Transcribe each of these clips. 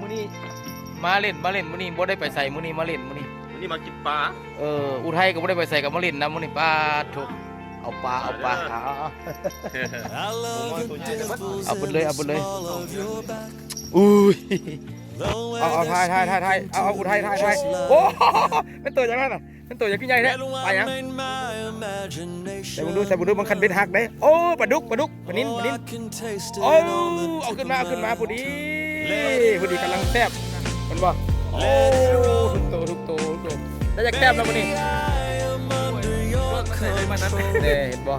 มื้อนี้มาเล่นมื้อนี้บ่ได้ไปใส่มื้อนี้มาเล่นมื้อนี้ วันนี้มากินปลา อุทัยก็บ่ได้ไปใส่กับมาเล่นนะมื้อนี้ปลาถูกเอาปลาเอาผมว่าตัวใหญ่เลยมั้ย เอาไปเลยอุ้ยเอาถ่ายเอาอุทัยถ่ายโอ้เป็นตัวอย่างนั้นน่ะเป็นตัวอย่างที่ใหญ่แท้ไปยังแต่มึงดูมันคันเป็นหักได้โอ้ปลาดุกปลานิ้นโอ้เอาขึ้นมาพอดีกำลังแซ่บมันบ่โอ้ทุกตัวแล้วจะแซ่บแล้วมื้อนี้เนี่ยเห็นบ่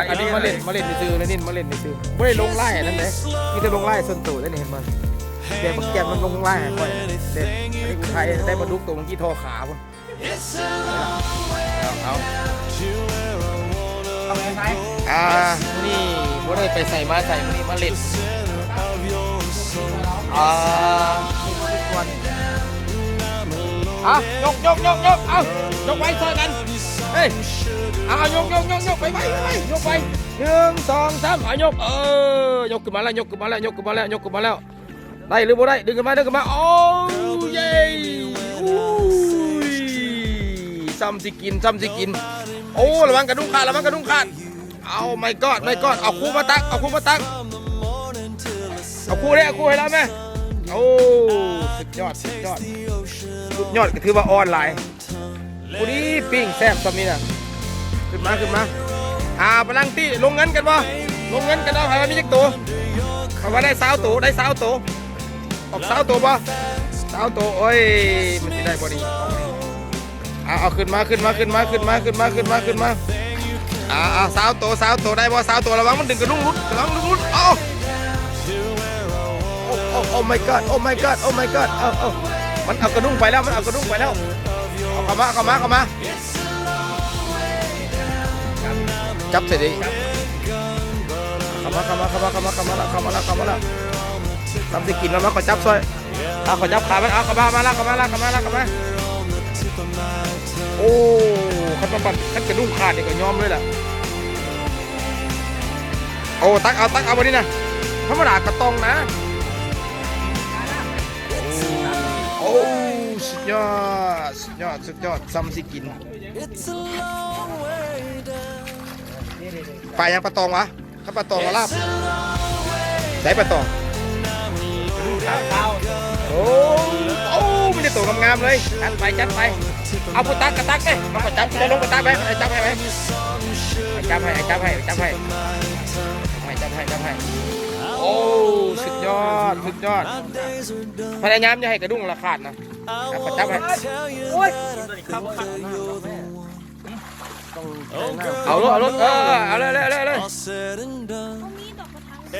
อันนี้มาเล่นซื่อแล้วนี่มาเล่นซื่อไม่ได้ลงไล่นั่นเลยมีแต่ลงไล่ส่วนตัวได้เห็นมันแกมันลงไล่ก่อนเล่นอันนี้อุทัยได้มาดุกตัวเมื่อกี้ทอขาพุ่นเอานี่บ่ได้ไปใส่มามื้อนี้มาเล่นยกไว้ซอยกันเฮ้ยยกไปยกไป1 2 3ยกยกขึ้นมาแล้วได้หรือบ่ได้ดึงขึ้นมาโอ้เย้ซ้ำสิกินโอ้ระวังกระดุมขาดเอาไม่กอดเอาคู่มาตักเอาคู่ให้แล้วแม่โอ้สุดยอดก็ถือว่าออนไลน์กูนี่ปิ้งแซ่บตอนนี้น่ะขึ้นมาพลังตี้ลงเงินกันเอาให้มันมีจักตัวเอาไว้ได้20 ตัวออก20 ตัวป่ะ20 ตัวโอ้ยมันสิได้บ่ดีเอาขึ้นมา20 ตัวได้บ่20 ตัวระวังมันดึงกระดุมรุดโอ้ my god เอามันเอากระดุมไปแล้วเอาเข้ามาจับเสร็จดิเข้ามาแล้วทำสิกินแล้วมาขอจับซอยขอจับขามันเอาเข้ามาโอ้ขันบันขันกระดุมขาดนี่ก็ยอมเลยล่ะโอ้ตักเอาวันนี้นะธรรมดากระตองนะโอ้สุดยอดซ้ำสิกินปลายังปลาตองวะถ้าปลาตองมาลาบได้ปลาตองโอ้ไม่ได้ตัวงามๆเลยจัดไปเอาปูตักกระตักเลยมาขอจับลงกระตักไปจับให้โอ้สุดยอดพยายามจะให้กระดุมราคาดนะขอจับให้โอ้ยเอารถเอาเลย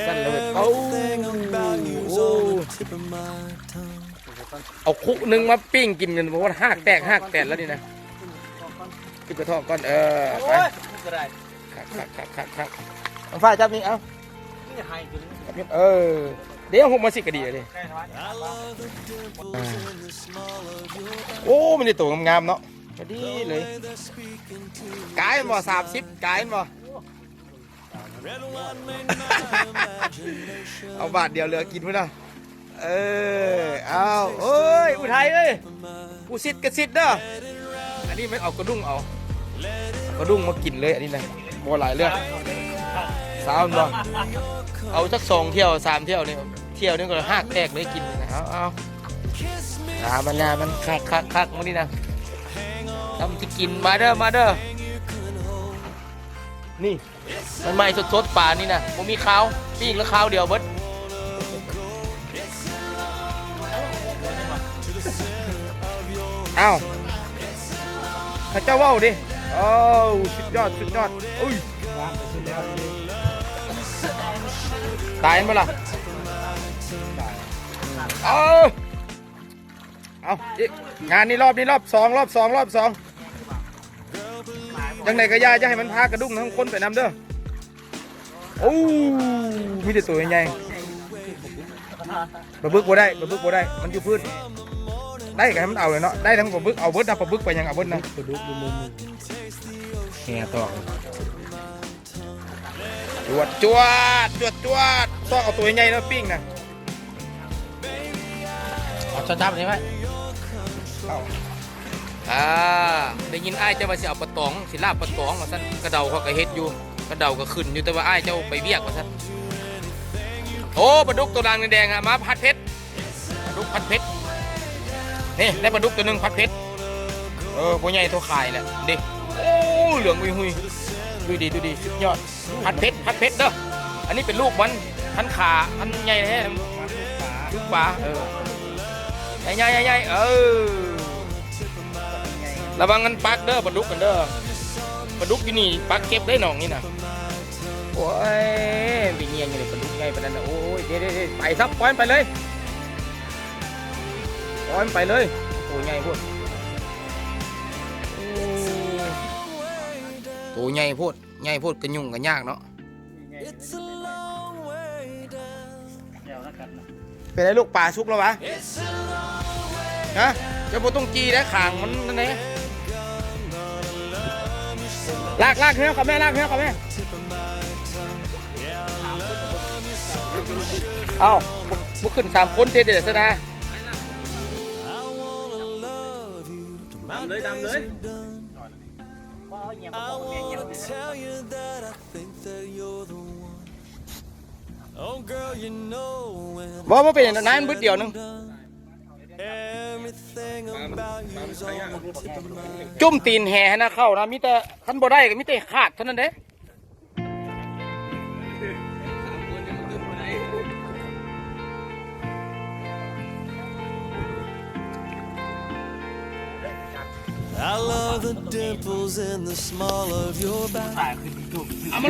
สั่นเลยเอาคุกนึงมาปิ้งกินกันเพราะว่าหักแตกแล้วนี่นะกินกระทอกก่อนไปคักเอาฝ้าจับนี่เอาเดี๋ยวหกมาสิกระดีเลยโอ้มันจะตัวงามๆเนาะพอดีเลยกายบ่30กายบ่เอาบาทเดียวเหลือกินไหมนะเอาเอ้ยอุทัยเอ้ยกูซิดกระซิดเด้ออันนี้ไม่เอากระดุ้งมากินเลยอันนี้นะบ่หลายเรื่องสาวบ่เอาสัก2 เที่ยว 3 เที่ยวนี่เที่ยวนึงก็หักแตกเลยกินนะเอามันคักมื้อนี้นะทำที่กินมาเด้อนี่มันใหม่สดๆป่านี่นะผมมีข้าวปิ้งแล้วข้าวเดียวเบิดข้าเจ้าว่าวดิโอ้สุดยอดอุ้ยตายมั้ยล่ะเอางานนี้รอบ2ยังไงก็ย่าจะให้มันพากระดุ้งทั้งคนไปนำเด้อโอ้มีแต่ตัวใหญ่ปลาบึกบ่ได้มันอยู่พื้นได้กันมันเอาเลยเนาะได้ทั้งปลาบึกเอาเบิดนะปลาบึกไปยังเอาเบิดนะปลาดุกดูมุมแง่ต่อจวดต้องเอาตัวใหญ่แล้วปิ้งนะ จับนี่ไหมได้ยินอ้ายเจ้าว่าสิเอาปลาตองสิลาบปลาตองว่าซั่นกระเดาเขาก็เฮ็ดอยู่กระเดาก็ขึ้นอยู่แต่ว่าอ้ายเจ้าไปเวียกว่าซั่นโอ้ปลาดุกตัวด่างแดงๆมาผัดเผ็ดปลาดุกผัดเผ็ดนี่ได้ปลาดุกตัวนึงผัดเผ็ดตัวใหญ่ตัวขายแหละดิโอ้เหลืองหุยดูดีสุดยอดผัดเผ็ดเด้ออันนี้เป็นลูกมันทันขาทันใหญ่แท้ลูกปลาใหญ่ระวังกันปักเด้อปลาดุกกันเด้อปลาดุกอยู่นี่ปักเก็บได้หนองนี่นะโอ้ยปีเงี้ยอยู่เลยปลาดุกใหญ่ปลานั้นโอ้ยเดี๋ยวไปซับปล่อยไปเลยตัวใหญ่พูดตัวใหญ่พูดกันยุ่งกันยากเนาะเป็นไรลูกปลาชุกแล้ววะฮะจะโบต้องจีได้ขางมันนั่นเองลากเนื้อกับแม่เอาบุกขึ้น3 คนเด็ดซะนะดำเลยบ่เป็นอย่างนั้นบึ้ดเดียวนึงจุ่มตีนแห่นะเข้านะมิแต่ขันบ่ได้ก็มิแต่ขาดเท่านั้นเด้I love the dimples in the small of your back.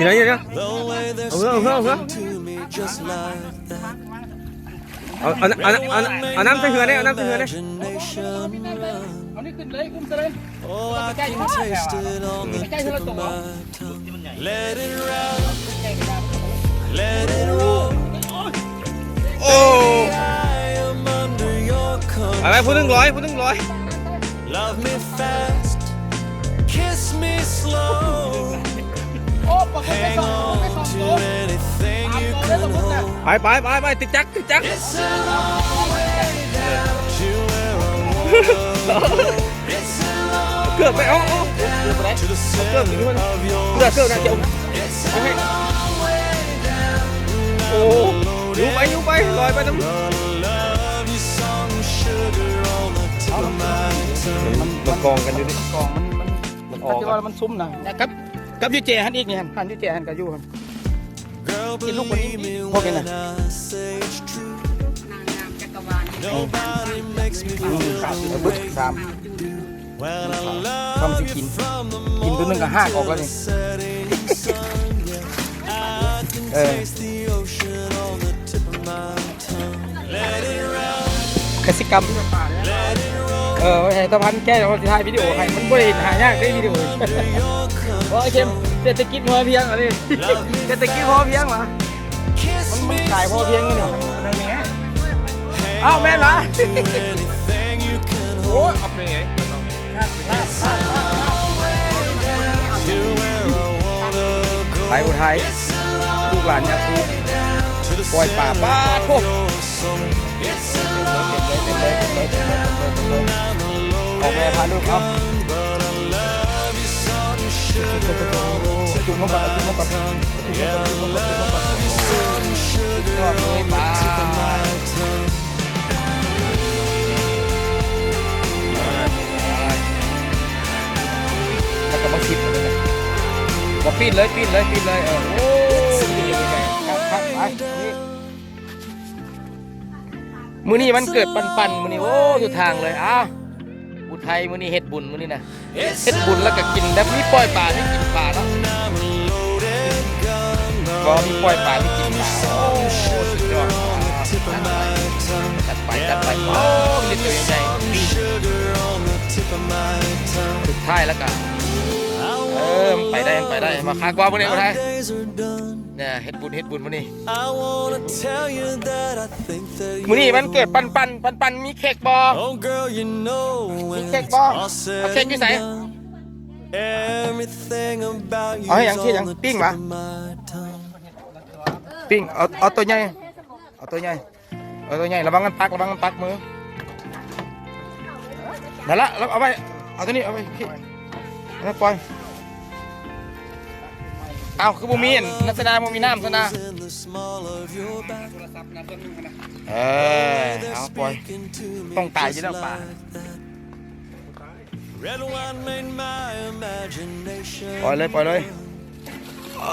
เดี๋ยว The way they're speaking to me just like that. เอาน้ำใส่เหือเนี่ยเอาน้ำใส่เหือเนี่ย Imagination run. เอานี่ขึ้นเลยเลย Oh, I can taste it on the tip of my tongue. Let it run, let it roll. โอ้ I am under your อะไรพูดถึงร้อย Love me fast, kiss me slow. Hang on to anything you can hold. ไปติดจัก It's a long way down to where I wanna go. It's a long เกือบไปเอา to the center of your เกือบนะเจ้า It's a long way down. โอ้อยู่ไปลอยไปน้ำ Love you song sugar on the tip of my tongue. มันกองกันอยู่นี่กองมันออกที่ว่ามันซุ่มนะครับกับยูเจฮันอีกนี่ฮันยูเจฮันกับยูฮัน Girl, believe me when I say it's true. Nobody makes me feel the way you do. When I love you from the morning till the setting sun. Yeah, I can taste the ocean on the tip of my tongue. Let it run, กสิกรรม let it roll. ไอ้ตะพันแก้เราจะถ่ายวิดีโอให้มันบ่ได้หายากได้วิดีโอ โอ้ยเข้มเศรษฐกิจพอเพียงอะไรเศรษฐกิจพอเพียงเหรอมันขายพอเพียงกันเนี่ยอ้าวแม่นเหรอโอ้ยเอาไปไงไปอุทัยลูกหลานเนี่ยคือปล่อยป่าบ้าโถ่ออกแม่พาลูกเอาจุ่มลงไปยอดเลยป่าแล้วก็มาคิดเลยว่าปีนเลยโอ้ครับไปมื้อนี้มันเกิดปันมื้อนี้โอ้อยู่ทางเลยอ้าวอุทัยมื้อนี้เฮ็ดบุญมื้อนี้นะเฮ็ดบุญแล้วก็กินแล้วมีปล่อยปลาที่กินปลาเนาะก็มีปล่อยปลาที่กินปลาโอ้สุดยอดจัดไปโอ้มีตัวใหญ่สุดท้ายแล้วก็มันไปได้มาคากว่ามื้อนี้อุทัยเนี่ยเฮ็ดบุญมื้อนี้มื้อนี้มันเกิดปันมีเค้กบ่มีเค้กบ่เอาเค้กอยู่ไหนเอาให้ยังที่ยังปิ้งมาปิ้งเอาตัวใหญ่ระวังกันปักมือ นั่นละแล้วเอาไปเอาตัวนี้เอาไปพี่แล้วปล่อยเอาคือบุมีนนัสนาบุมีน้ำสนาเอาปล่อยต้องตายอยู่แล้วป่าปล่อยเลยโอ้